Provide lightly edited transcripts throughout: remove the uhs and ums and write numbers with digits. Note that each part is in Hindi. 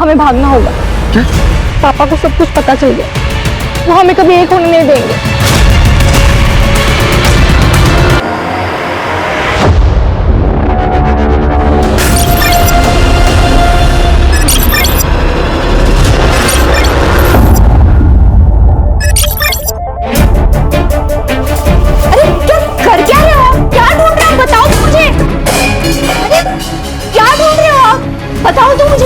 हमें भागना होगा। क्या? पापा को सब कुछ पता चल गया, वो हमें कभी एक होने नहीं देंगे। बताओ तो मुझे।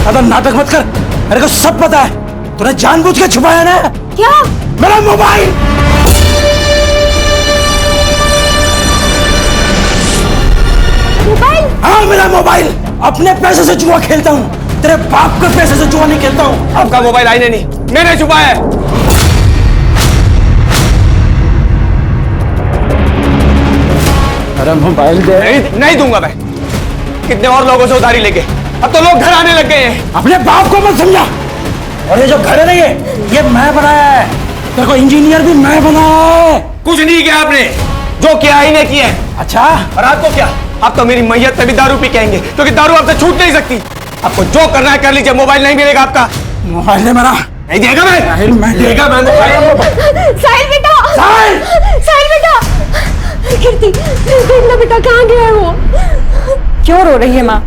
अगर नाटक मत कर, मेरे को सब पता है। तूने जानबूझ के छुपाया ना। क्या? मेरा मोबाइल। मोबाइल? हाँ, मेरा मोबाइल। अपने पैसे से जुआ खेलता हूँ, तेरे बाप के पैसे से जुआ नहीं खेलता हूँ। आपका मोबाइल आईने नहीं, मैंने छुपाया है। अरे मोबाइल दे। नहीं दूंगा मैं। कितने और लोगों से उधारी लेके अब तो लोग घर आने लग गए हैं। अपने बाप को मत समझा। और ये जो घर है ना, ये मैं बनाया है। तेरे को इंजीनियर भी मैं बनाया है। कुछ नहीं किया आपने, जो किया ही नहीं किया है। अच्छा, और आपको क्या? आप तो मेरी मैयत पे भी दारू पी के आएंगे, क्योंकि दारू आपसे छूट नहीं सकती। आपको जो करना है कर लीजिए, मोबाइल नहीं मिलेगा आपका। मोबाइल है मेरा। नहीं देगा मैं देगा मैं। साहिल बेटा, साहिल बेटा, कीर्ति देखना बेटा, कहाँ गया है वो? क्यों रो रही है माँ?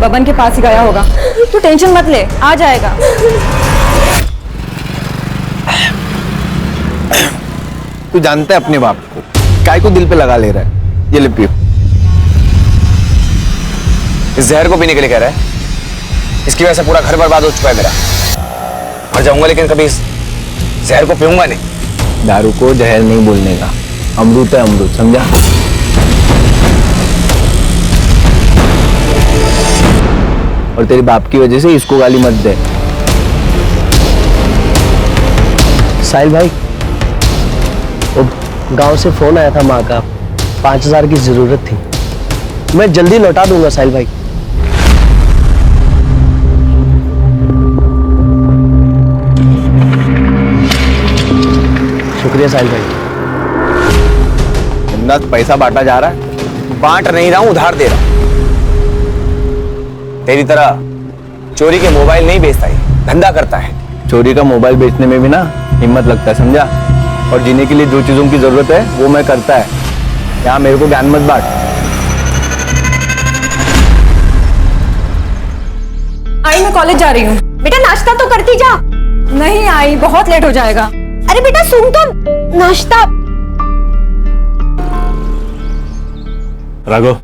बबन के पास ही गया होगा, तू टेंशन मत ले, आ जाएगा। तू जानता है अपने बाप को, काय को दिल पे लगा ले रहा है। ये ले पियो। इस जहर को पीने के लिए कह रहा है। इसकी वजह से पूरा घर बर्बाद हो चुका है मेरा। मर जाऊंगा लेकिन कभी इस जहर को पीऊंगा नहीं। दारू को जहर नहीं बोलने का, अमृत है अमृत, समझा? और तेरे बाप की वजह से इसको गाली मत दे। साहिल भाई, वो गांव से फोन आया था माँ का, 5000 की जरूरत थी। मैं जल्दी लौटा दूंगा साहिल भाई। शुक्रिया साहिल भाई। पैसा बांटा जा रहा है, बांट नहीं रहा हूं, उधार दे रहा हूं। तेरी तरह चोरी के मोबाइल नहीं बेचता है, धंधा करता है। चोरी का मोबाइल बेचने में भी ना हिम्मत लगता है, समझा? और जीने के लिए जो चीजों की जरूरत है वो मैं करता है। यहाँ मेरे को ज्ञान मत बांट। आई मैं कॉलेज जा रही हूँ। बेटा नाश्ता तो करती जा। नहीं आई, बहुत लेट हो जाएगा। अरे बेटा सुन तो, नाश्ता। राघव,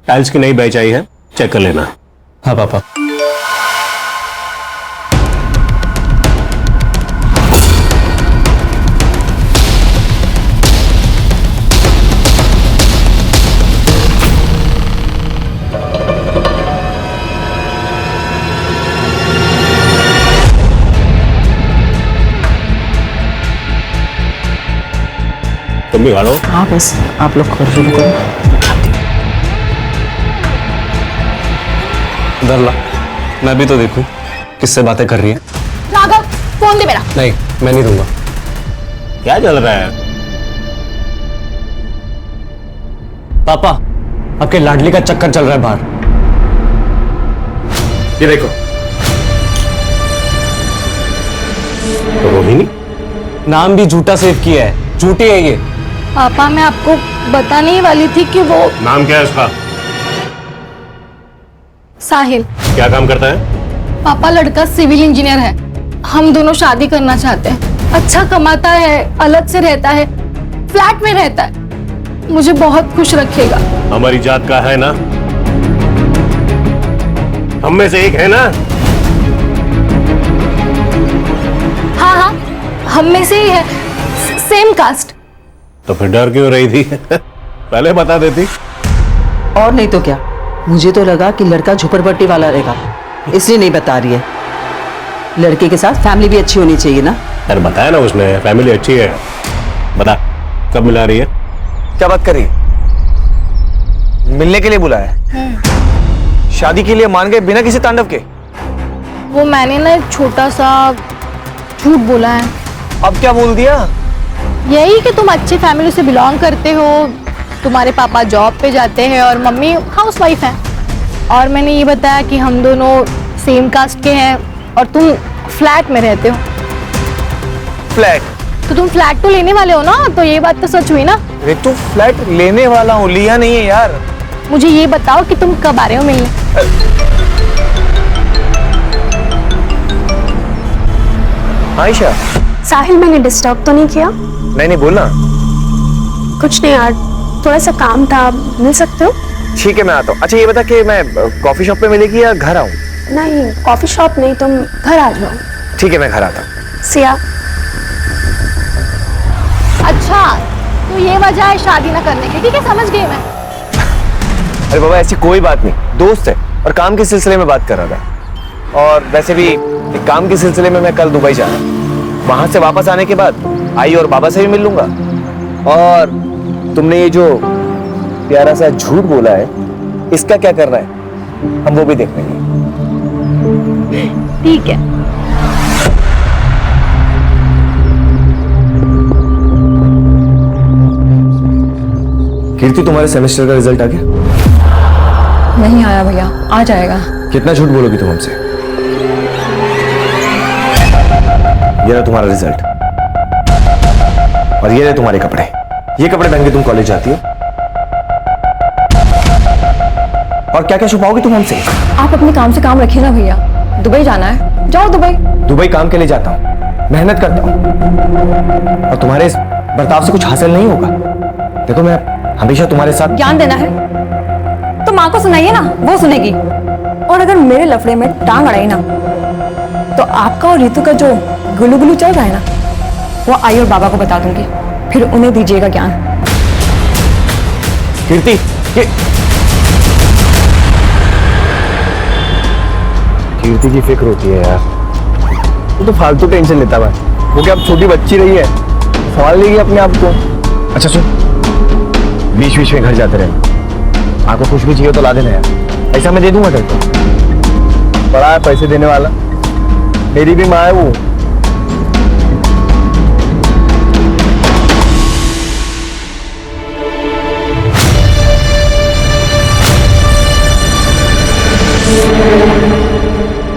टाइल्स की नई बैच आई है, चेक कर लेना। हाँ पापा। तुम भी खा लो। हाँ बस आप लोग कर शुरू करो। इधर ला, मैं भी तो देखूं किससे बातें कर रही है। राघव फोन दे मेरा। नहीं, मैं नहीं दूंगा। क्या चल रहा है? पापा, आपके लाडली का चक्कर चल रहा है बाहर। ये देखो, तो रोहिणी नाम भी झूठा सेव किया है, झूठी है ये। पापा मैं आपको बताने ही वाली थी कि वो नाम क्या है उसका? साहिल। क्या काम करता है? पापा लड़का सिविल इंजीनियर है, हम दोनों शादी करना चाहते हैं। अच्छा कमाता है, अलग से रहता है, फ्लैट में रहता है, मुझे बहुत खुश रखेगा। हमारी जात का है ना, हम में से एक है ना। हाँ हाँ हम में से ही है, सेम कास्ट। तो फिर डर क्यों रही थी? पहले बता देती। और नहीं तो क्या, मुझे तो लगा कि लड़का झोपड़पट्टी वाला रहेगा, इसलिए नहीं बता रही है। लड़के के साथ फैमिली भी अच्छी होनी चाहिए ना। यार बताया ना उसने, फैमिली अच्छी है। बता कब मिला रही है? क्या बात कर रही है? मिलने के लिए बुलाया है? शादी के लिए मान गए बिना किसी तांडव के? वो मैंने ना एक छोटा सा झूठ बोला है। अब क्या बोल दिया? यही कि तुम अच्छी फैमिली से बिलोंग करते हो, तुम्हारे पापा जॉब पे जाते हैं और मम्मी हाउसवाइफ है। और मैंने ये बताया कि हम दोनों सेम कास्ट के हैं और तुम फ्लैट में रहते हो। फ्लैट? तो तुम फ्लैट तो लेने वाले हो ना, तो ये बात तो सच हुई ना। रितु, फ्लैट लेने वाला हूँ, लिया नहीं है यार। मुझे ये बताओ कि तुम कब आ रहे हो मिलने? आयशा। साहिल, मैंने डिस्टर्ब तो नहीं किया? नहीं बोलना। कुछ नहीं यार, थोड़ा सा काम था, मिल सकते हो? ठीक है, मैं आता हूँ। अच्छा ये बता कि मैं कॉफी शॉप पे मिलेगी या घर आऊँ? नहीं, कॉफी शॉप नहीं, तुम घर आ जाओ। ठीक है, मैं घर आता हूँ। सिया। अच्छा, तो ये वजह है शादी ना करने की। ठीक है, समझ गई मैं। अरे बाबा, ऐसी कोई बात नहीं, दोस्त है और काम के सिलसिले में बात कर रहा था। और वैसे भी काम के सिलसिले में मैं कल दुबई जा रहा हूँ। वहां से वापस आने के बाद आई और बाबा से भी मिल लूंगा। और तुमने ये जो प्यारा सा झूठ बोला है, इसका क्या करना है, हम वो भी देख लेंगे। ठीक है। कीर्ति, तुम्हारे सेमेस्टर का रिजल्ट आ गया? नहीं आया भैया, आ जाएगा। कितना झूठ बोलोगी तुम हमसे? ये रहा तुम्हारा रिजल्ट और ये रहे तुम्हारे कपड़े। ये कपड़े पहन के तुम कॉलेज जाती हो और क्या क्या छुपाओगी तुम हमसे? आप अपने काम से काम रखिए ना भैया। दुबई जाना है, जाओ दुबई। दुबई काम के लिए जाता हूँ, मेहनत करता हूँ और तुम्हारे इस बर्ताव से कुछ हासिल नहीं होगा। देखो, मैं हमेशा तुम्हारे साथ। ज्ञान देना है तो माँ को सुनाइए ना, वो सुनेगी। और अगर मेरे लफड़े में टांग अड़ाई ना, तो आपका और रितु का जो गुलू गुलू चल रहा है ना, वो आई और बाबा को बता दूंगी, फिर उन्हें दीजिएगा ज्ञान। कीर्ति, कीर्ति की फिक्र होती है यार। वो तो फालतू टेंशन लेता है। वो क्या अब छोटी बच्ची रही है, संभाल लेगी अपने आप को। अच्छा सुन, बीच बीच में घर जाते रहे। आपको कुछ भी चाहिए तो ला देना यार, ऐसा मैं दे दूंगा तेरे को। बड़ा है पैसे देने वाला, मेरी भी माँ है वो।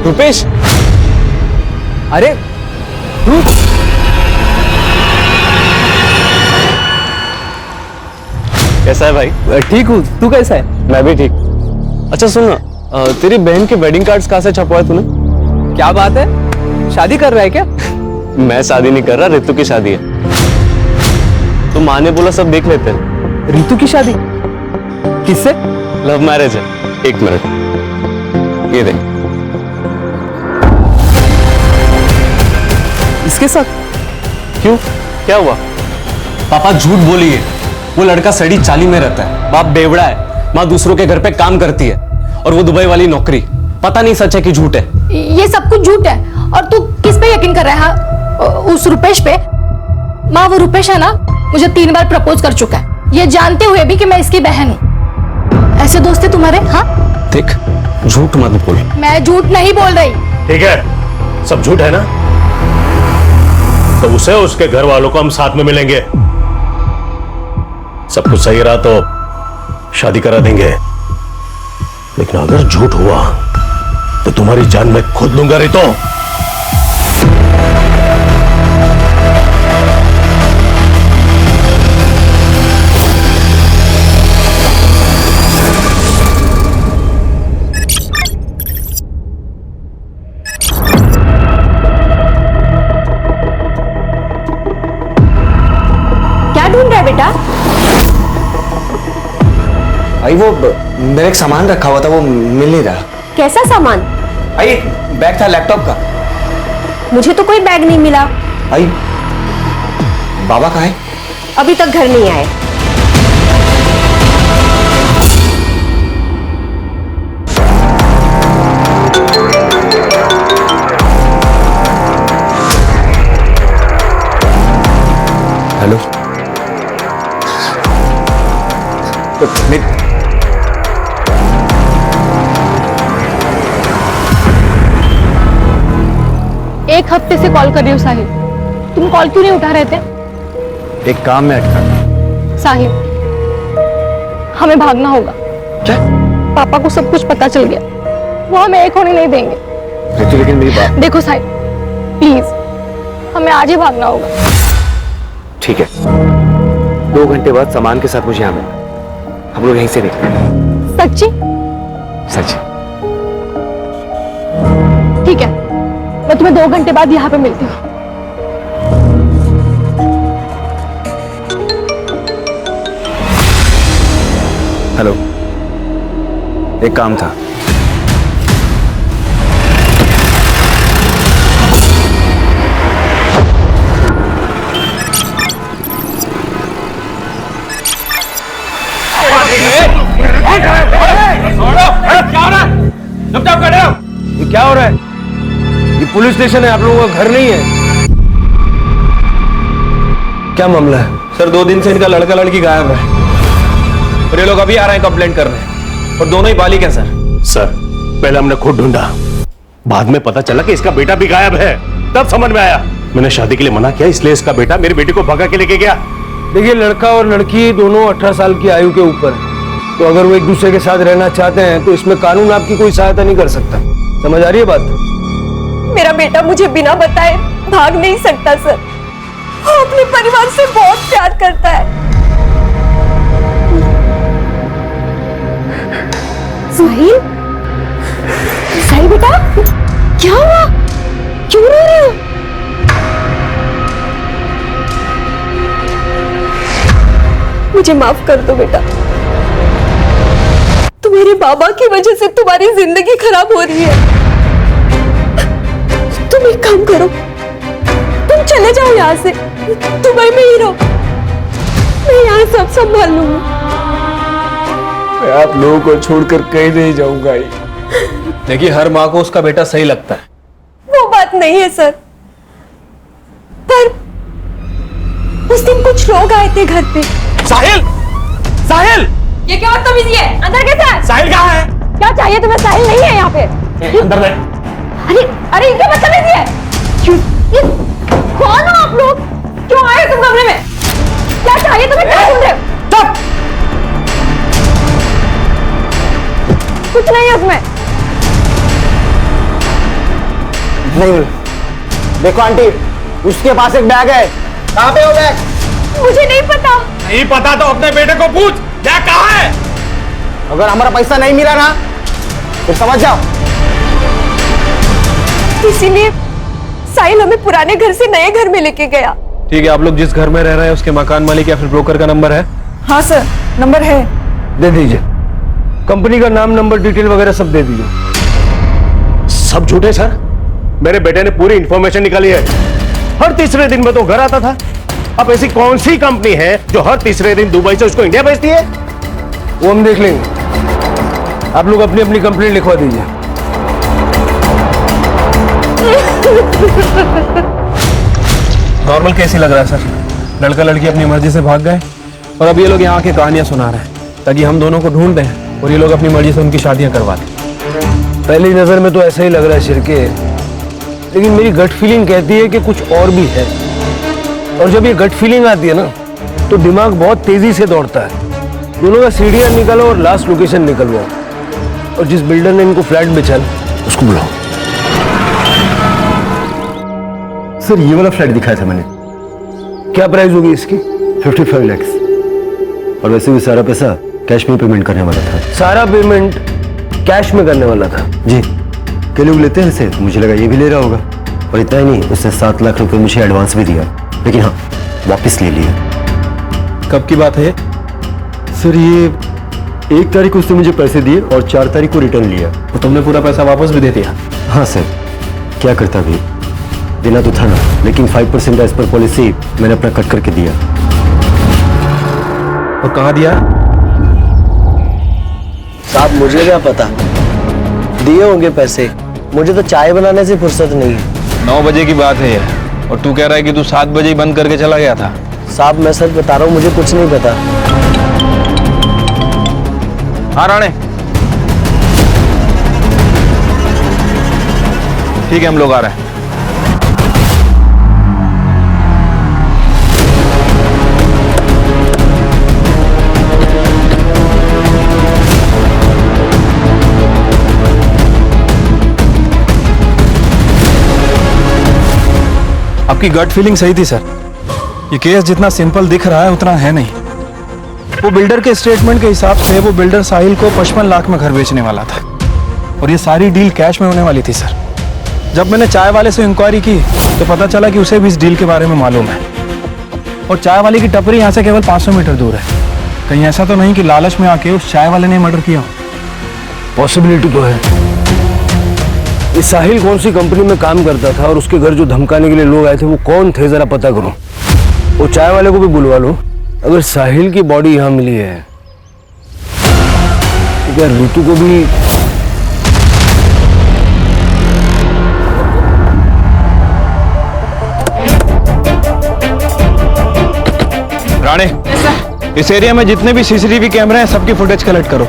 रुपेश, अरे तू कैसा है भाई? ठीक हूँ, तू कैसा है? मैं भी ठीक। अच्छा सुन ना, तेरी बहन के वेडिंग कार्ड्स कहाँ से छपवाए तूने? क्या बात है, शादी कर रहा है क्या? मैं शादी नहीं कर रहा, रितु की शादी है। तो माँ ने बोला सब देख लेते हैं। रितु की शादी किससे? लव मैरिज है। एक मिनट, ये देख। इसके साथ? क्यों, क्या हुआ? पापा झूठ बोलिए, वो लड़का सड़ी चाली में रहता है, बाप बेवड़ा है, माँ दूसरों के घर पे काम करती है और वो दुबई वाली नौकरी। पता नहीं सच है कि झूठ है। ये सब कुछ झूठ है। और तू किस पे यकीन कर रहा है? उस रुपेश पे? माँ, वो रुपेश है ना, मुझे 3 बार प्रपोज कर चुका है, ये जानते हुए भी कि मैं इसकी बहन हूँ। ऐसे दोस्त है तुम्हारे? हाँ, देख, झूठ मत बोल। मैं झूठ नहीं बोल रही। ठीक है, सब झूठ है ना, तो उसे उसके घर वालों को हम साथ में मिलेंगे। सब कुछ सही रहा तो शादी करा देंगे, लेकिन अगर झूठ हुआ तो तुम्हारी जान मैं खुद लूंगा। रितो, क्या ढूंढ रहा है बेटा? आई वो मेरा एक सामान रखा हुआ था, वो मिल नहीं रहा। कैसा सामान? आई बैग था लैपटॉप का। मुझे तो कोई बैग नहीं मिला। आई बाबा कहाँ है? अभी तक घर नहीं आए। हेलो, एक हफ्ते से कॉल कर रही हूँ साहिल, तुम कॉल क्यों नहीं उठा रहे थे? एक काम में अटका। साहिल, हमें भागना होगा। क्या? पापा को सब कुछ पता चल गया, वो हमें एक होने नहीं देंगे। रितु लेकिन मेरी बात। देखो साहिल, प्लीज हमें आज ही भागना होगा। ठीक है, 2 घंटे बाद सामान के साथ मुझे यहाँ मिलना, हम लोग यहीं से निकलेंगे। सच्ची? सच। ठीक है, मैं तुम्हें 2 घंटे बाद यहाँ पे मिलती हूँ। हेलो, एक काम था। ये क्या हो रहा है? ये पुलिस स्टेशन है, आप लोगों का घर नहीं है। क्या मामला है? सर 2 दिन से इनका लड़का लड़की गायब है और ये लोग अभी आ रहे हैं कंप्लेंट करने, और दोनों ही बालिग हैं सर पहले हमने खुद ढूंढा, बाद में पता चला कि इसका बेटा भी गायब है, तब समझ में आया। मैंने शादी के लिए मना किया, इसलिए इसका बेटा मेरी बेटी को भगा के लेके गया। देखिए, लड़का और लड़की दोनों 18 साल की आयु के ऊपर है, तो अगर वो एक दूसरे के साथ रहना चाहते हैं तो इसमें कानून आपकी कोई सहायता नहीं कर सकता। समझ आ रही है बात? मेरा बेटा मुझे बिना बताए भाग नहीं सकता सर, वो अपने परिवार से बहुत प्यार करता है। साहिल, साहिल बेटा, क्या हुआ? क्यों रो रहे हो? मुझे माफ कर दो बेटा, तुम्हारे बाबा की वजह से तुम्हारी जिंदगी खराब हो रही है। तुम एक काम करो, तुम चले जाओ यहाँ से, दुबई में ही रहो, मैं यहाँ सब संभाल लूंगी। मैं आप लोगों को छोड़कर कहीं नहीं जाऊंगा। देखिए, हर माँ को उसका बेटा सही लगता है। वो बात नहीं है सर, पर उस दिन कुछ लोग आए थे घर पे। साहिल! साहिल! ये क्या बदतमीजी है? अंदर कैसे है? साहिल कहाँ है? क्या चाहिए तुम्हें? साहिल नहीं है यहाँ पे। अंदर ले। अरे अरे, ये क्या बदतमीजी है? कौन हो आप लोग? क्यों आए तुम कमरे में? क्या चाहिए तुम्हें? क्या सुन रहे हो? कुछ नहीं है उसमें। नहीं, देखो आंटी, उसके पास एक बैग है। कहाँ पे वो बैग? मुझे नहीं पता। नहीं पता तो अपने बेटे को पूछ, बैग कहाँ है? अगर हमारा पैसा नहीं मिला ना तो समझ जाओ। इसीलिए साहिल हमें पुराने घर से नए घर में लेके गया। ठीक है, आप लोग जिस घर में रह रहे हैं उसके मकान मालिक या फिर ब्रोकर का नंबर है? हाँ सर, नंबर है। दे दीजिए, कंपनी का नाम, नंबर, डिटेल वगैरह सब दे दीजिए। सब झूठे सर, मेरे बेटे ने पूरी इंफॉर्मेशन निकाली है। हर तीसरे दिन में तो घर आता था। अब ऐसी कौन सी कंपनी है जो हर तीसरे दिन दुबई से उसको इंडिया भेजती है? वो हम देख लेंगे, आप लोग अपनी अपनी कंप्लेंट लिखवा दीजिए। नॉर्मल केस ही लग रहा है सर। लड़का लड़की अपनी मर्जी से भाग गए और अब ये लोग यहाँ आके कहानियां सुना रहे हैं ताकि हम दोनों को ढूंढ दें और ये लोग अपनी मर्जी से उनकी शादियां करवा दें। पहली नजर में तो ऐसा ही लग रहा है शिरके, लेकिन मेरी गट फीलिंग कहती है कि कुछ और भी है। और जब ये गट फीलिंग आती है ना तो दिमाग बहुत तेजी से दौड़ता है। दोनों का सीढ़ियां निकालो और लास्ट लोकेशन निकलवाओ, और जिस बिल्डर ने इनको फ्लैट बेचा उसको बुलाओ। सर ये वाला फ्लैट दिखाया था मैंने। क्या प्राइस होगी इसकी? 55 लाख। और वैसे भी सारा पैसा कैश में पेमेंट करने वाला था। सारा पेमेंट कैश में करने वाला था? जी, कई लोग लेते हैं इसे, तो मुझे लगा ये भी ले रहा होगा। और इतना ही नहीं, उसने 7 लाख रुपए मुझे एडवांस भी दिया, लेकिन हाँ वापस ले लिया। कब की बात है? सर ये 1 तारीख को उसने मुझे पैसे दिए और 4 तारीख को रिटर्न लिया। तो तुमने पूरा पैसा वापस भी दे दिया? हाँ सर, क्या करता भी, देना तो था ना, लेकिन 5% एज पर पॉलिसी मैंने अपना कट करके दिया। और कहाँ दिया? साहब मुझे क्या पता, दिए होंगे पैसे, मुझे तो चाय बनाने से फुर्सत नहीं है। 9 बजे की बात है ये, और तू कह रहा है कि तू 7 बजे ही बंद करके चला गया था। साहब मैं सच बता रहा हूँ, मुझे कुछ नहीं पता। हाँ राणे, ठीक है, हम लोग आ रहे हैं। आपकी गट फीलिंग सही थी सर। ये केस जितना सिंपल दिख रहा है उतना है नहीं। वो बिल्डर के स्टेटमेंट के हिसाब से वो बिल्डर साहिल को 55 लाख में घर बेचने वाला था और ये सारी डील कैश में होने वाली थी सर। जब मैंने चाय वाले से इंक्वायरी की तो पता चला कि उसे भी इस डील के बारे में मालूम है और चाय वाले की टपरी यहाँ से केवल 500 मीटर दूर है। कहीं ऐसा तो नहीं कि लालच में आके उस चाय वाले ने मर्डर किया? पॉसिबिलिटी तो है। ये साहिल कौन सी कंपनी में काम करता था और उसके घर जो धमकाने के लिए लोग आए थे वो कौन थे, जरा पता करो। वो चाय वाले को भी बुलवा लो। अगर साहिल की बॉडी यहाँ मिली है तो क्या ऋतु को भी राणे, इस एरिया में जितने भी सीसीटीवी कैमरे हैं सबकी फुटेज कलेक्ट करो।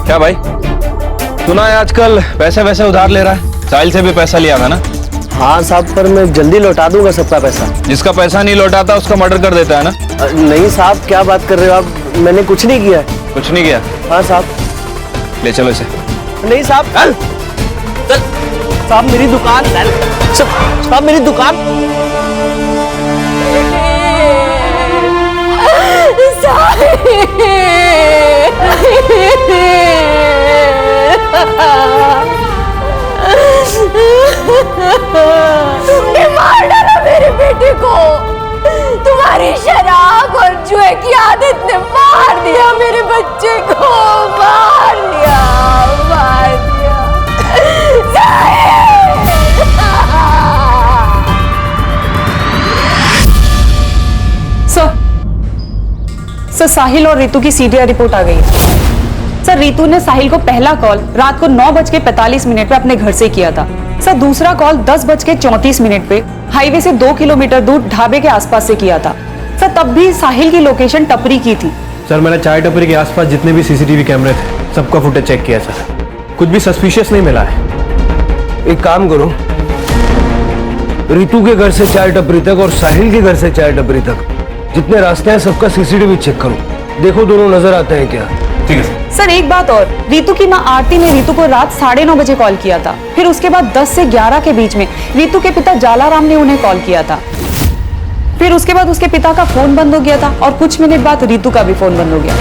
क्या भाई, सुना है आजकल पैसे वैसे उधार ले रहा है? साहिल से भी पैसा लिया था ना? हाँ साहब, पर मैं जल्दी लौटा दूंगा सबका पैसा। जिसका पैसा नहीं लौटाता उसका मर्डर कर देता है ना? नहीं साहब, क्या बात कर रहे हो आप? मैंने कुछ नहीं किया है। कुछ नहीं किया? हाँ साहब। ले चलो इसे। नहीं साहब, चल साहब, मेरी दुकान, साहब मेरी दुकान। तुमने मार डाला मेरे बेटे को। तुम्हारी शराब और जुए की आदत ने मार दिया मेरे बच्चे को, मार दिया, मार दिया। सर, साहिल और रितु की सीडीआर रिपोर्ट आ गई है। सर, रितु ने साहिल को पहला कॉल रात को 9:45 पे अपने घर से किया था। सर, दूसरा कॉल 10:34 पे हाईवे से 2 किलोमीटर दूर ढाबे के आसपास से किया था। सर, तब भी साहिल की लोकेशन टपरी की थी। सर, मैंने चाय टपरी के आसपास जितने भी सीसीटीवी कैमरे थे सबका फुटेज चेक किया सर, कुछ भी सस्पिशियस नहीं मिला है। एक काम करो, रितु के घर से चाय टपरी तक और साहिल के घर से चाय टपरी तक जितने रास्ते हैं सबका सीसीटीवी चेक करो, देखो दोनों नजर आते हैं क्या। ठीक है सर, एक बात और, रितु की मां आरती ने रितु को रात 9:30 बजे कॉल किया था। फिर उसके बाद 10 से 11 के बीच में रितु के पिता जालाराम ने उन्हें कॉल किया था। फिर उसके बाद उसके पिता का फोन बंद हो गया था और कुछ मिनट बाद रितु का भी फोन बंद हो गया।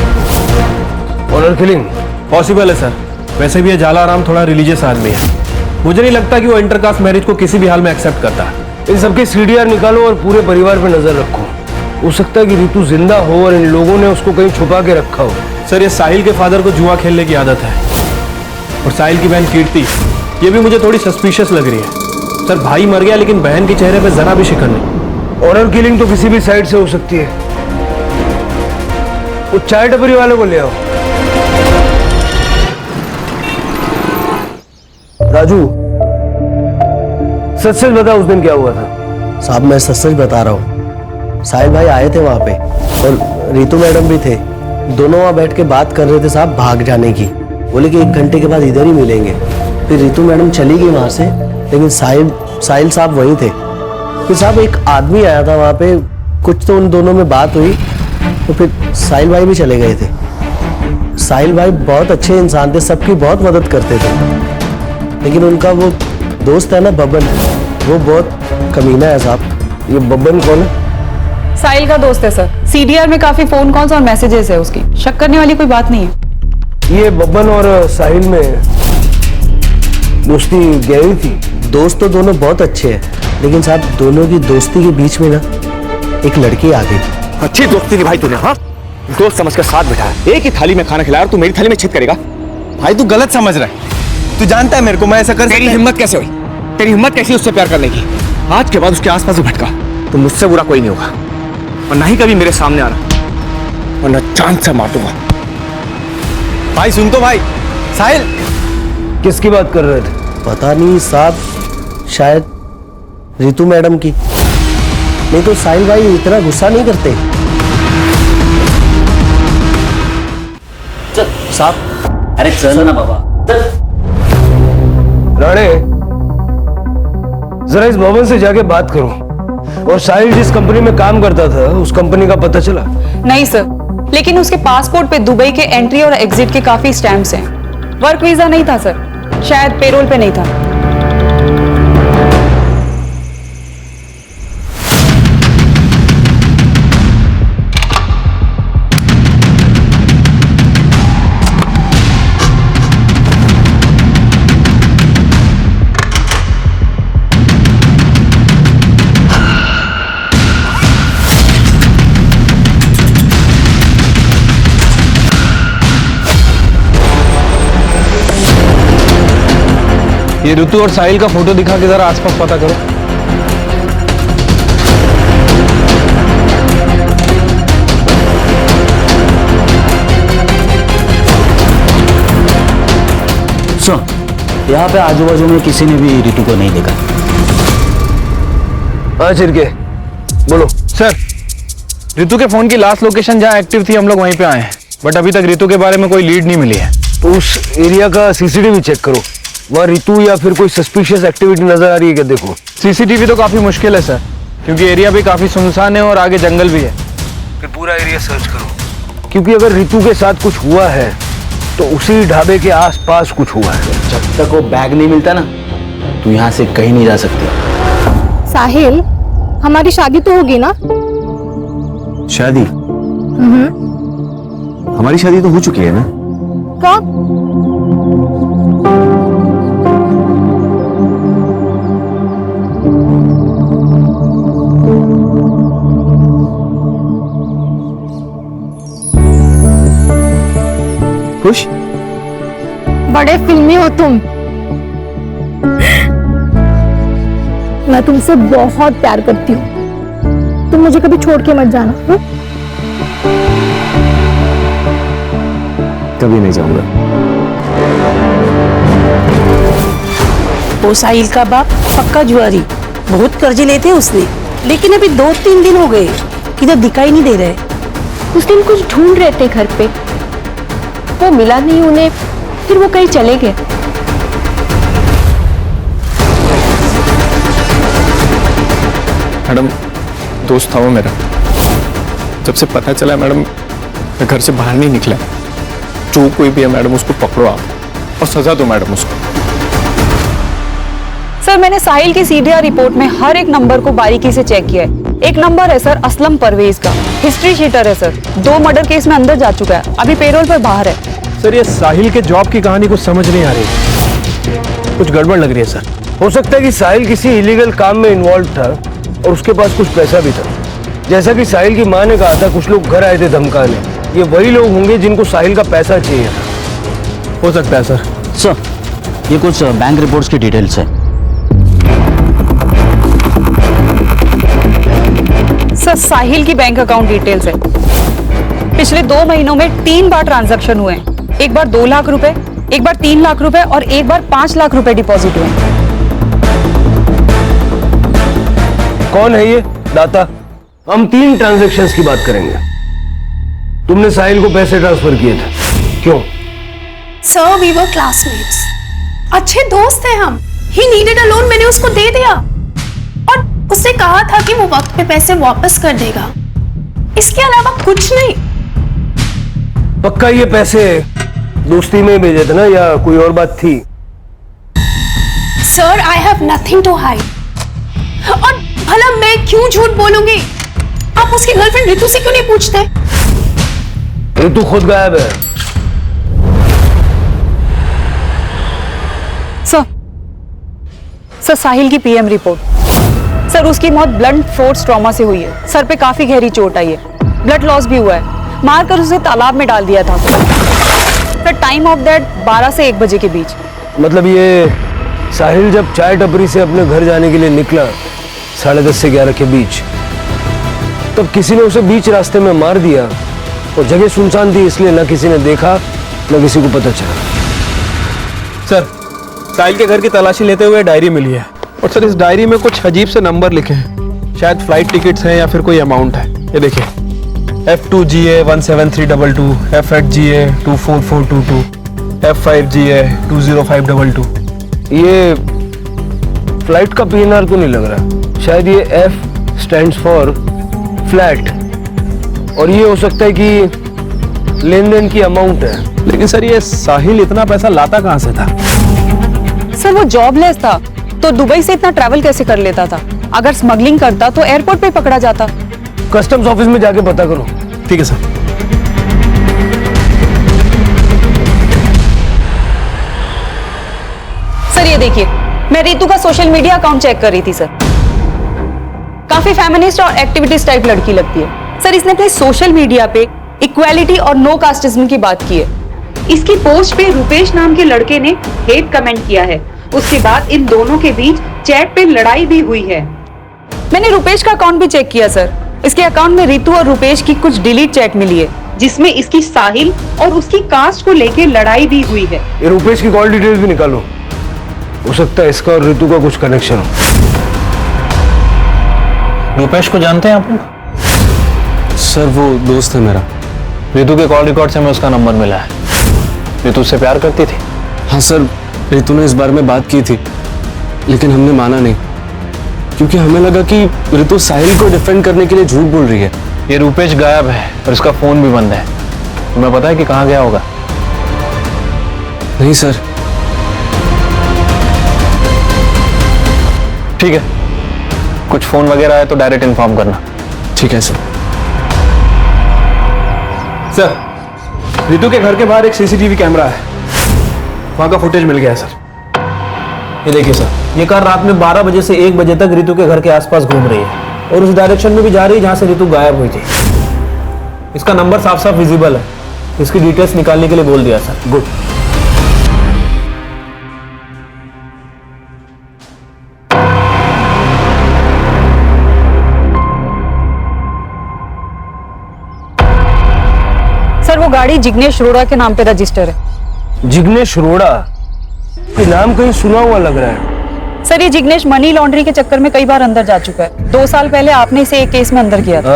ऑनर किलिंग पॉसिबल है सर। वैसे भी ये जालाराम थोड़ा रिलीजियस आदमी है, मुझे नहीं लगता कि वो इंटरकास्ट मैरिज को किसी भी हाल में एक्सेप्ट करता है। इन सबके सीडीआर निकालो और पूरे परिवार पे नजर रखो। हो सकता है कि रितु जिंदा हो और इन लोगों ने उसको कहीं छुपा के रखा हो। सर, ये साहिल के फादर को जुआ खेलने की आदत है और साहिल की बहन कीर्ति, ये भी मुझे थोड़ी सस्पिशियस लग रही है। सर, भाई मर गया लेकिन बहन के चेहरे पे जरा भी शिकन नहीं। ऑनर किलिंग तो किसी भी साइड से हो सकती है। वो चाय टपरी वाले को ले आओ। राजू, सच सच बता, उस दिन क्या हुआ था? साहब, मैं सच सच बता रहा हूँ। साहिल भाई आए थे वहाँ पे और रितु मैडम भी थे। दोनों वहाँ बैठ के बात कर रहे थे साहब भाग जाने की। बोले कि 1 घंटे के बाद इधर ही मिलेंगे। फिर रितु मैडम चली गई वहाँ से, लेकिन साहिल साहब वहीं थे। फिर साहब एक आदमी आया था वहाँ पे, कुछ तो उन दोनों में बात हुई तो फिर साहिल भाई भी चले गए थे। साहिल भाई बहुत अच्छे इंसान थे, सबकी बहुत मदद करते थे, लेकिन उनका वो दोस्त है ना बब्बन, वो बहुत कमीना है साहब। ये बब्बन कौन है? साहिल का दोस्त है सर। सीडीआर में काफी फोन कॉल्स और मैसेजेस है उसकी, शक करने वाली कोई बात नहीं है। ये बब्बन और साहिल में दोस्ती गहरी थी? दोस्त तो दोनों बहुत अच्छे हैं, लेकिन साहब दोनों की दोस्ती के बीच में ना एक लड़की आ गई। अच्छी दोस्ती निभाई तूने, हाँ? दोस्त समझ कर साथ बिठाया, एक ही थाली में खाना खिलाया और तू मेरी थाली में छित करेगा? भाई तू गलत समझ रहा है। तू जानता है मेरे को मैं ऐसा कर तेरी हिम्मत कैसे हुई? तेरी हिम्मत कैसी उससे प्यार करने की? आज के बाद उसके आसपास भटका तो मुझसे बुरा कोई नहीं होगा, और ना ही कभी मेरे सामने आना, वरना चांद से मार दूंगा। भाई सुन तो भाई, साहिल किसकी बात कर रहे थे? पता नहीं साहब, शायद रितु मैडम की। नहीं तो साहिल भाई इतना गुस्सा नहीं करते। चल साहब, अरे चल ना बाबा। राणे, जरा इस भवन से जाके बात करो। और साहिल जिस कंपनी में काम करता था उस कंपनी का पता चला? नहीं सर, लेकिन उसके पासपोर्ट पे दुबई के एंट्री और एग्जिट के काफी स्टैम्प्स हैं। वर्क वीजा नहीं था सर, शायद पेरोल पे नहीं था। ये ऋतु और साहिल का फोटो दिखा के जरा आसपास पता करो। सर, यहाँ पे आजू बाजू में किसी ने भी ऋतु को नहीं देखा। हाँ चिरके, बोलो। सर, ऋतु के फोन की लास्ट लोकेशन जहाँ एक्टिव थी हम लोग वहीं पे आए हैं, बट अभी तक ऋतु के बारे में कोई लीड नहीं मिली है। तो उस एरिया का सीसीटीवी चेक करो, वहाँ ऋतु या फिर कोई सस्पिशियस एक्टिविटी नजर आ रही है क्या, देखो। सीसीटीवी तो काफी मुश्किल है सर, क्योंकि एरिया भी काफी सुनसान है और आगे जंगल भी है। फिर पूरा एरिया सर्च करो, क्योंकि अगर ऋतु के साथ कुछ हुआ है तो उसी ढाबे के आसपास कुछ हुआ है। जब तक वो बैग नहीं मिलता ना, तू यहाँ से कहीं नहीं जा सकती। साहिल, हमारी शादी तो होगी ना? शादी? हमारी शादी तो हो चुकी है ना। कब? खुश? बड़े फिल्मी हो तुम। मैं तुमसे बहुत प्यार करती हूँ, तुम मुझे कभी छोड़ के मत जाना। हुँ? कभी नहीं जाऊंगा। वो साहिल का बाप पक्का जुआरी, बहुत कर्जे लेते उसने, लेकिन अभी 2-3 दिन हो गए, किधर दिखाई नहीं दे रहे। उस दिन कुछ ढूंढ रहे थे घर पे, वो मिला नहीं उन्हें, फिर वो कहीं चले गए। मैडम, दोस्त था वो मेरा। जब से पता चला मैडम, मैं घर से बाहर नहीं निकला। जो कोई भी है मैडम, उसको पकड़ो आप और सजा दो मैडम उसको। सर, मैंने साहिल की सीडीआर रिपोर्ट में हर एक नंबर को बारीकी से चेक किया है। एक नंबर है सर असलम परवेज का, हिस्ट्री शीटर है सर, 2 मर्डर केस में अंदर जा चुका है, अभी पेरोल पर बाहर है। सर, ये साहिल के जॉब की कहानी कुछ समझ नहीं आ रही, कुछ गड़बड़ लग रही है सर। हो सकता है कि साहिल किसी इलीगल काम में इन्वॉल्व था और उसके पास कुछ पैसा भी था। जैसा कि साहिल की माँ ने कहा था, कुछ लोग घर आए थे धमकाने, ये वही लोग होंगे जिनको साहिल का पैसा चाहिए था। हो सकता है सर। सर, ये कुछ बैंक रिपोर्ट्स की डिटेल्स है। सर, साहिल की बैंक अकाउंट डिटेल्स है। पिछले 2 महीनों में 3 बार ट्रांजैक्शन हुए हैं। एक बार 2 लाख रुपए, एक बार 3 लाख रुपए और एक बार 5 लाख रुपए डिपॉजिट हुए। कौन है ये दाता? हम 3 ट्रांजैक्शंस की बात करेंगे। तुमने साहिल को पैसे ट्रांसफर किए थे, क्यों? सर, वी वर क्लासमेट्स, अच्छे दोस्त हैं हम। ही नीडेड अ लोन, मैंने उसको दे दिया और उससे कहा था कि वो वक्त पे पैसे वापस कर देगा। इसके अलावा कुछ नहीं। पक्का ये पैसे दोस्ती में भेजे थे ना, या कोई और बात थी? Sir, I have nothing to hide. और भला मैं क्यों झूठ बोलूंगी? आप उसकी गर्लफ्रेंड ऋतु से क्यों नहीं पूछते? ऋतु खुद गायब है। सर, साहिल की पीएम रिपोर्ट। सर, उसकी मौत ब्लंट फोर्स ट्रॉमा से हुई है। सर पे काफी गहरी चोट आई है, ब्लड लॉस भी हुआ है। मारकर उसे तालाब में डाल दिया था। सर, टाइम ऑफ डेथ 12 से 1 बजे के बीच। मतलब ये साहिल जब चाय टपरी से अपने घर जाने के लिए निकला 10:30 से 11 के बीच, तब किसी ने उसे बीच रास्ते में मार दिया और जगह सुनसान थी, इसलिए ना किसी ने देखा ना किसी को पता चला। सर, साहिल के घर की तलाशी लेते हुए डायरी मिली है और सर, इस डायरी में कुछ अजीब से नंबर लिखे हैं। शायद फ्लाइट टिकट्स हैं या फिर कोई अमाउंट है। ये देखिए, F2GA 17322, F8GA 24422, F5GA 20522। ये फ्लाइट का PNR तो नहीं लग रहा। शायद ये F स्टैंड्स फॉर फ्लैट, और ये हो सकता है कि लेन देन की अमाउंट है। लेकिन सर, ये साहिल इतना पैसा लाता कहाँ से था? सर, वो जॉबलेस था तो दुबई से इतना ट्रैवल कैसे कर लेता था? अगर स्मगलिंग करता तो एयरपोर्ट पे पकड़ा जाता। कस्टम्स ऑफिस में जाके पता करो। ठीक है सर। सर, ये देखिए, मैं ऋतु का सोशल मीडिया अकाउंट चेक कर रही थी सर। काफी फेमिनिस्ट और एक्टिविटीज टाइप लड़की लगती है। सर, इसने अपने सोशल मीडिया पे इक्वालिटी और नो कास्टिज्म की बात की है। इसकी पोस्ट पे रुपेश नाम के लड़के ने हेट कमेंट किया है उसके बाद इन दोनों के बीच चैट पे लड़ाई भी हुई है। मैंने रुपेश का अकाउंट भी चेक किया सर। इसके अकाउंट में रितु और रुपेश की कुछ डिलीट चैट मिली है, जिसमें इसकी साहिल और उसकी कास्ट को लेके लड़ाई भी हुई है। ये रुपेश की कॉल डिटेल्स भी निकालो, हो सकता है इसका और रितु का कुछ कनेक्शन हो। रुपेश को जानते हैं आप लोग? सर वो दोस्त है मेरा। रितु के कॉल रिकॉर्ड से हमें उसका नंबर मिला है। रितु उससे प्यार करती थी? हाँ सर, रितु ने इस बारे में बात की थी, लेकिन हमने माना नहीं, क्योंकि हमें लगा कि रितु साहिल को डिफेंड करने के लिए झूठ बोल रही है। ये रुपेश गायब है और इसका फोन भी बंद है। तुम्हें पता है कि कहाँ गया होगा? नहीं सर। ठीक है, कुछ फोन वगैरह आए तो डायरेक्ट इन्फॉर्म करना। ठीक है सर। सर, रितु के घर के बाहर एक सीसीटीवी कैमरा है, वहां का फुटेज मिल गया है सर। ये देखिए सर, ये कार रात में 12 बजे से 1 बजे तक रितु के घर के आसपास घूम रही है और उस डायरेक्शन में भी जा रही है जहां से रितु गायब हुई थी। इसका नंबर साफ साफ विजिबल है। इसकी डिटेल्स निकालने के लिए बोल दिया सर। गुड। सर वो गाड़ी जिग्नेश अरोड़ा के नाम पे रजिस्टर है। जिग्नेश अरोड़ा, ये नाम कहीं सुना हुआ लग रहा है। सर ये जिग्नेश मनी लॉन्ड्रिंग के चक्कर में कई बार अंदर जा चुका है। 2 साल पहले आपने इसे एक केस में अंदर किया था।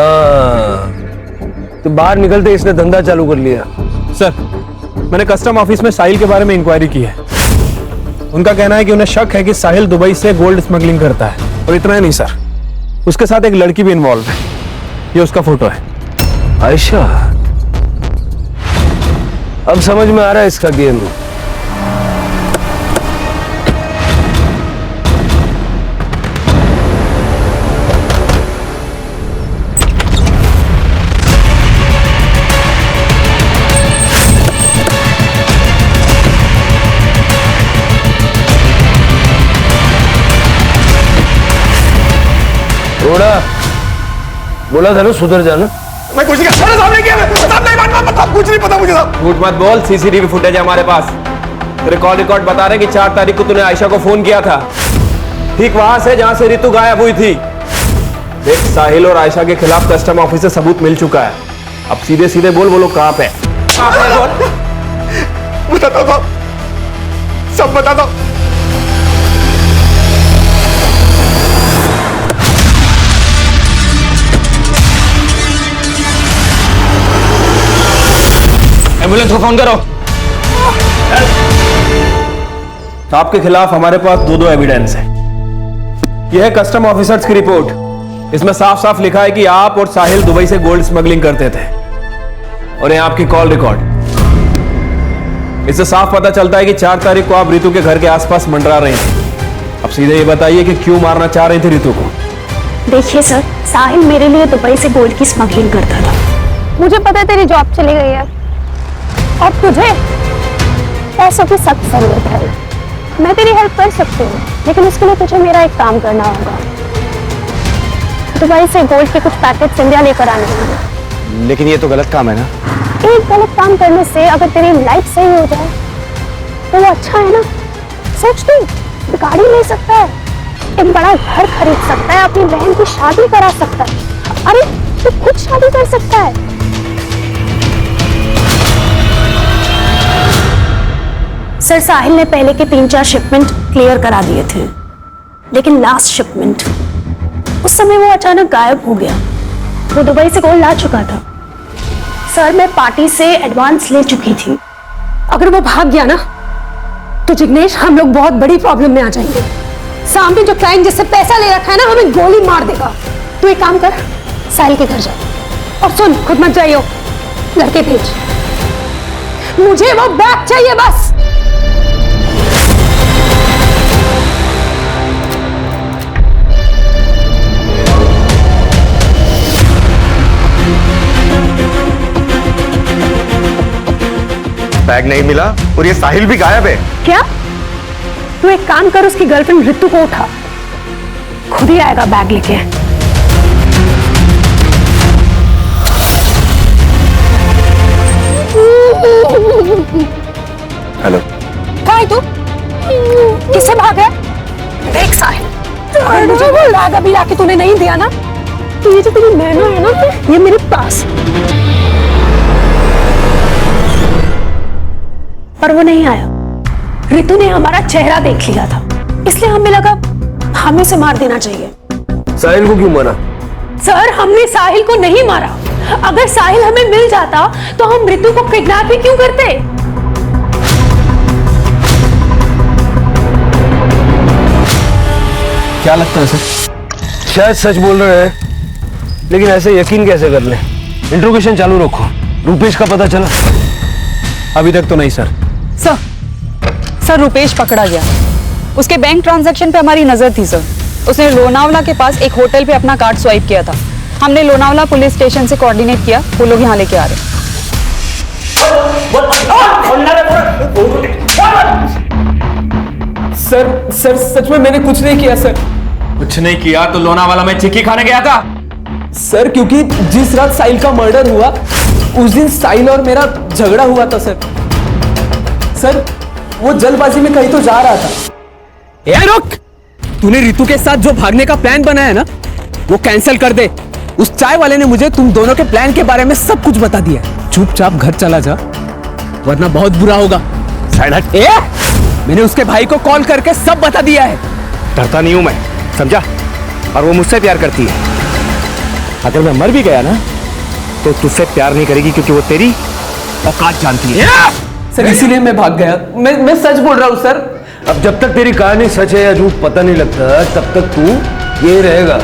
तो बाहर निकलते इसने धंधा चालू कर लिया। सर, मैंने कस्टम ऑफिस में साहिल के बारे में इंक्वायरी की है। उनका कहना है कि उन्हें शक है कि साहिल दुबई से गोल्ड स्मगलिंग करता है। और इतना ही नहीं सर, उसके साथ एक लड़की भी इन्वॉल्व है। ये उसका फोटो है। आयशा, अब समझ में आ रहा है इसका गेम। थोड़ा बोला था ना सुधर जाना। मैं कुछ नहीं कर कुछ नहीं पता मुझे। झूठ मत बोल, सीसीटीवी फुटेज है हमारे पास। तेरे कॉल रिकॉर्ड बता रहे कि 4 तारीख को तूने आयशा को फोन किया था, ठीक वहां से जहां से रितु गायब हुई थी। देख, साहिल और आयशा के खिलाफ कस्टम ऑफिस से सबूत मिल चुका है। अब सीधे सीधे बोल, वो लोग कहां पे है? बताता दो, सब बता दो। एम्बुलेंस को फोन करो। आपके खिलाफ हमारे पास 2 एविडेंस है। यह है कस्टम ऑफिसर्स की रिपोर्ट। इसमें साफ साफ लिखा है कि आप और साहिल दुबई से गोल्ड स्मगलिंग करते थे। और ये आपकी कॉल रिकॉर्ड। इससे साफ पता चलता है कि 4 तारीख को आप रितु के घर के आसपास मंडरा रहे थे। अब सीधे ये बताइए कि क्यों मारना चाह रही थी रितु को? देखिए सर, साहिल मेरे लिए दुबई से गोल्ड की स्मगलिंग करता था। मुझे पता है तेरी जॉब चली गई है और तुझे पैसों की सख्त जरूरत है। मैं तेरी हेल्प कर सकती हूँ, लेकिन उसके लिए तुझे मेरा एक काम करना होगा। दुबई से गोल्ड के कुछ पैकेट्स इंडिया लेकर आने होंगे। लेकिन ये तो गलत काम है ना। एक गलत काम करने से अगर तेरी लाइफ सही हो जाए तो वो अच्छा है ना। सोच तू, गाड़ी ले सकता है, एक बड़ा घर खरीद सकता है, अपनी बहन की शादी करा सकता है। अरे तू खुद शादी कर सकता है। सर, साहिल ने पहले के 3-4 शिपमेंट क्लियर करा दिए थे, लेकिन लास्ट शिपमेंट उस समय वो अचानक गायब हो गया। वो दुबई से गोल्ड ला चुका था। सर, मैं पार्टी से एडवांस ले चुकी थी। अगर वो भाग गया ना तो जिग्नेश हम लोग बहुत बड़ी प्रॉब्लम में आ जाएंगे। सामने जो क्लाइंट जिससे पैसा ले रखा है ना, हमें गोली मार देगा। तू एक काम कर, साहिल के घर जा और सुन, खुद मत जाइयो, लड़के भेज। मुझे वो बैग चाहिए बस। बैग नहीं मिला और ये साहिल भी गायब है। क्या? तू एक काम कर, उसकी गर्लफ्रेंड रितु को उठा, खुद ही आएगा बैग लेके। हेलो, कहाँ है तू? किससे भागा है? देख साहिल, अगर मुझे वो बैग अभी लाके तूने नहीं दिया ना, तो ये जो तेरी नैना है ना, ये मेरे पास, पर वो नहीं आया। रितु ने हमारा चेहरा देख लिया था, इसलिए हमें लगा हमें उसे मार देना चाहिए। साहिल को क्यों मारा? सर, हमने साहिल को नहीं मारा। अगर साहिल हमें मिल जाता तो हम रितु को किडनैप भी क्यों करते? क्या लगता है सर? शायद सच बोल रहे हैं, लेकिन ऐसे यकीन कैसे कर लें? इंट्रोगेशन चालू रखो। रूपेश का पता चला? अभी तक तो नहीं सर। सर रुपेश पकड़ा गया। उसके बैंक ट्रांजैक्शन पे हमारी नजर थी सर। उसने लोनावला के पास एक होटल पे अपना कार्ड स्वाइप किया था। हमने लोनावला पुलिस स्टेशन से कोऑर्डिनेट किया, वो लोग यहाँ लेके आ रहे हैं। सर सच में मैंने कुछ नहीं किया सर। कुछ नहीं किया तो लोनावाला में चिक्की खाने गया था सर, क्योंकि जिस रात साहिल का मर्डर हुआ उस दिन साहिल और मेरा झगड़ा हुआ था सर वो जल्दबाजी में कहीं तो जा रहा था। ए रुक! तूने रितु के साथ जो भागने का प्लान बनाया है ना, वो कैंसिल कर दे। उस चाय वाले ने मुझे तुम दोनों के प्लान के बारे में सब कुछ बता दिया। चुपचाप घर चला जा, वरना बहुत बुरा होगा। ए! मैंने उसके भाई को कॉल करके सब बता दिया है। डरता नहीं हूं मैं, समझा? और वो मुझसे प्यार करती है। अगर मैं मर भी गया ना, तो तुझसे प्यार नहीं करेगी, क्योंकि वो तेरी औकात जानती है। सर इसीलिए मैं भाग गया। मैं सच बोल रहा हूँ सर। अब जब तक तेरी कहानी सच है या झूठ पता नहीं लगता, तब तक तू ये रहेगा।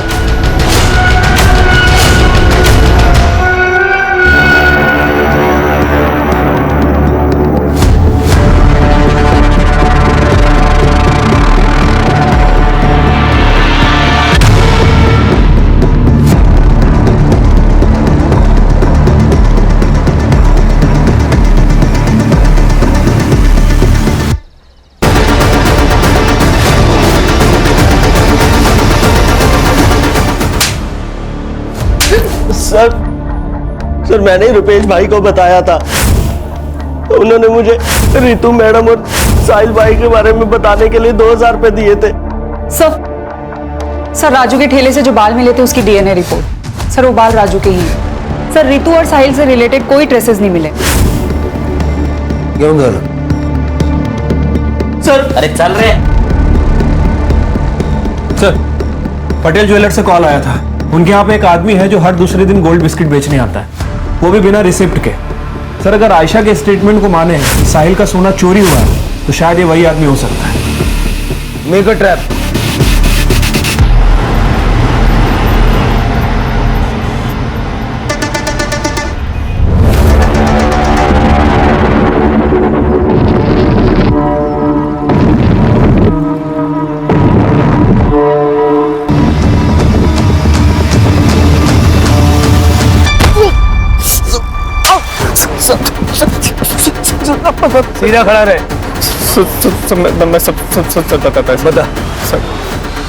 सर मैंने ही रुपेश भाई को बताया था, उन्होंने मुझे रितु मैडम और साहिल भाई के बारे में बताने के लिए 2000 रुपए दिए थे। सर राजू के ठेले से जो बाल मिले थे उसकी डीएनए रिपोर्ट। सर वो बाल राजू के ही हैं। सर रितु और साहिल से रिलेटेड कोई ट्रेसेस नहीं मिले। क्यों सर? सर अरे चल रहे। सर पटेल ज्वेलर से कॉल आया था। उनके यहाँ पे एक आदमी है जो हर दूसरे दिन गोल्ड बिस्किट बेचने आता है, वो भी बिना रिसिप्ट के। सर अगर आयशा के स्टेटमेंट को माने कि साहिल का सोना चोरी हुआ है, तो शायद ये वही आदमी हो सकता है। Make a trap. सीधा खड़ा रहे। मैं सब बताता है। बता। सर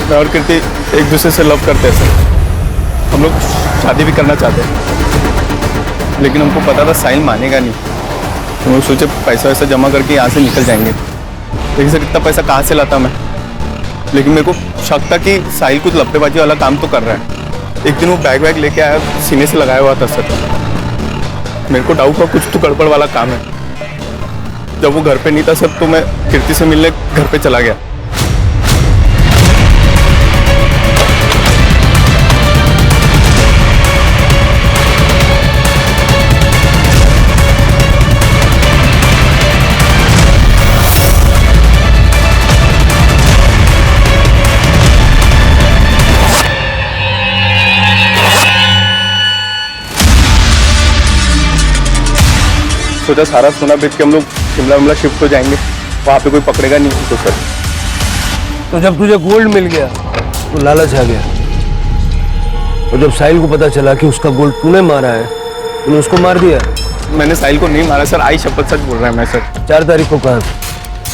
मैं और कीर्ति एक दूसरे से लव करते हैं सर। हम लोग शादी भी करना चाहते हैं, लेकिन हमको पता था साहिल मानेगा नहीं। हम लोग सोचे पैसा वैसा जमा करके यहाँ से निकल जाएंगे। लेकिन सर इतना पैसा कहाँ से लाता मैं? लेकिन मेरे को शक था कि साहिल कुछ लपटेबाजी वाला काम तो कर रहा है। एक दिन वो बैग वैग लेके आया, सीने से लगाया हुआ था सर। मेरे को डाउट हुआ कुछ तो गड़बड़ वाला काम है। जब वो घर पे नहीं था सर, तो मैं कीर्ति से मिलने घर पे चला गया। सोचा सारा सोना बेच के हम लोग शिमला शिफ्ट हो जाएंगे, वहां पे कोई पकड़ेगा नहीं तो सर। तो जब तुझे गोल्ड मिल गया तो लालच आ गया, और जब साहिल को पता चला कि उसका गोल्ड तूने मारा है, तूने उसको मार दिया। मैंने साहिल को नहीं मारा सर, आई शपथ सच बोल रहा है मैं सर। 4 तारीख को कहा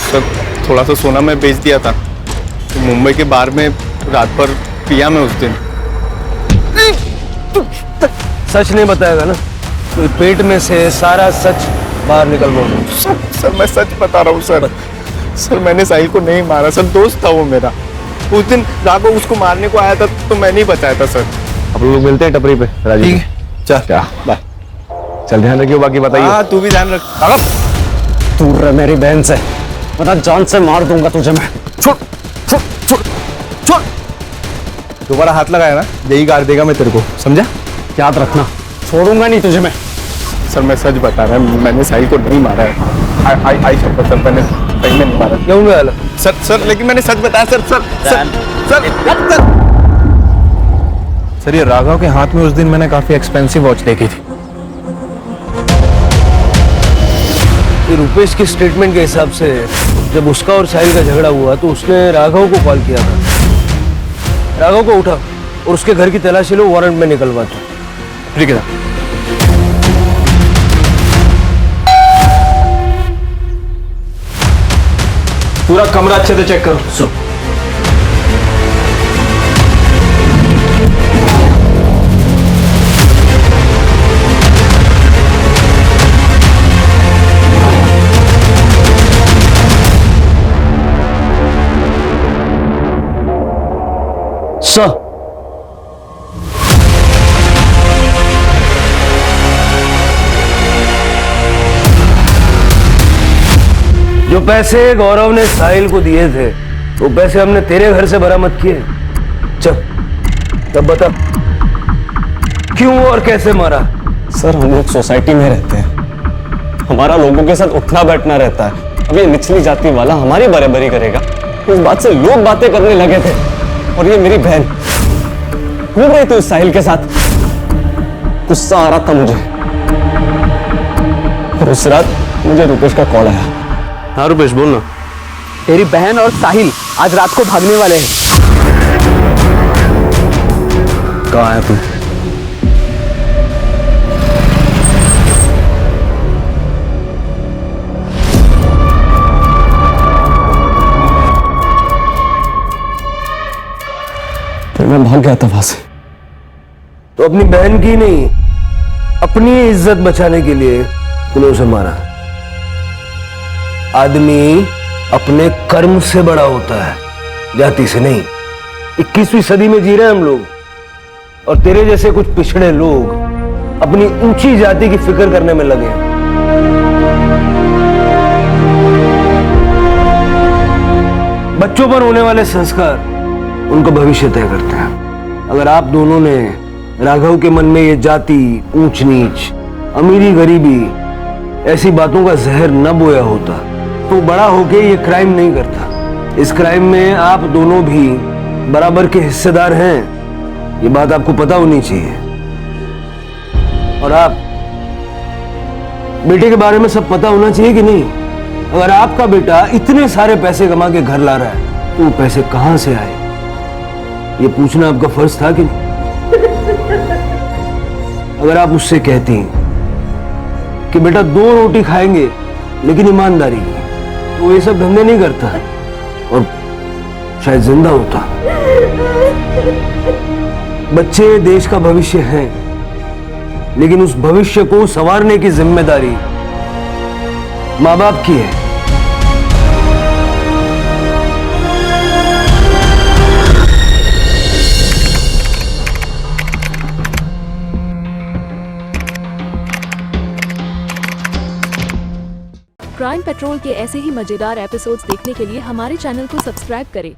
सर थोड़ा सा सोना मैं बेच दिया था, तो मुंबई के बार में रात भर पिया मैं उस दिन। सच नहीं बताएगा ना, तो पेट में से सारा सच बाहर निकल बोल। सर मैं सच बता रहा हूँ सर। सर मैंने साहिल को नहीं मारा सर, दोस्त था वो मेरा। उस दिन राघव उसको मारने को आया था तो मैं नहीं बचाया था सर। अब लोग मिलते हैं टपरी पे राजू। ठीक है चल क्या बाय। चल ध्यान रखियो, बाकी बताइए। हाँ तू भी ध्यान रख। दूर रह मेरी बहन से, वरना जान से मार दूंगा तुझे मैं। छोड़ छोड़ छोड़ छोड़, दोबारा हाथ लगाया ना यही गाड़ देगा मैं तेरे को, समझा? याद रखना, छोड़ूंगा नहीं तुझे मैं। सर मैं सच बता रहा हूँ, मैंने साहिल को नहीं मारा है। आई शपथ सर, मैंने सही में नहीं मारा। क्यों गया सर लेकिन मैंने सच बताया सर। सर ये राघव के हाथ में उस दिन मैंने काफी एक्सपेंसिव वॉच देखी थी। ये रुपेश के स्टेटमेंट के हिसाब से जब उसका और साहिल का झगड़ा हुआ तो उसने राघव को कॉल किया था। राघव को उठा और उसके घर की तलाशी लो, वारंट में निकलवा दो। ठीक है पूरा कमरा अच्छे से चेक करो। सर जो पैसे गौरव ने साहिल को दिए थे वो पैसे हमने तेरे घर से बरामद किए। चल तब बता क्यों और कैसे मारा। सर हम लोग सोसाइटी में रहते हैं, हमारा लोगों के साथ उठना बैठना रहता है। अब ये निचली जाति वाला हमारी बराबरी करेगा, इस बात से लोग बातें करने लगे थे। और ये मेरी बहन घूम रही थी उस साहिल के साथ, गुस्सा आ रहा था मुझे। और उस रात मुझे रुपेश का कॉल आया। हाँ रुपेश बोलना। तेरी बहन और साहिल आज रात को भागने वाले हैं। कहाँ है तू? फिर मैं भाग गया था वहां से। तो अपनी बहन की नहीं, अपनी इज्जत बचाने के लिए तूने उसे मारा। आदमी अपने कर्म से बड़ा होता है, जाति से नहीं। 21वीं सदी में जी रहे हैं हम लोग, और तेरे जैसे कुछ पिछड़े लोग अपनी ऊंची जाति की फिक्र करने में लगे हैं। बच्चों पर होने वाले संस्कार उनको भविष्य तय करते हैं। अगर आप दोनों ने राघव के मन में ये जाति, ऊंच नीच, अमीरी गरीबी ऐसी बातों का जहर न बोया होता तो बड़ा होके ये क्राइम नहीं करता। इस क्राइम में आप दोनों भी बराबर के हिस्सेदार हैं, ये बात आपको पता होनी चाहिए। और आप बेटे के बारे में सब पता होना चाहिए कि नहीं। अगर आपका बेटा इतने सारे पैसे कमा के घर ला रहा है तो वो पैसे कहां से आए, ये पूछना आपका फर्ज था कि नहीं। अगर आप उससे कहती कि बेटा 2 रोटी खाएंगे लेकिन ईमानदारी की, तो ये सब धंधे नहीं करता और शायद जिंदा होता। बच्चे देश का भविष्य हैं, लेकिन उस भविष्य को संवारने की जिम्मेदारी माँ बाप की है। क्राइम पेट्रोल के ऐसे ही मजेदार एपिसोड्स देखने के लिए हमारे चैनल को सब्सक्राइब करें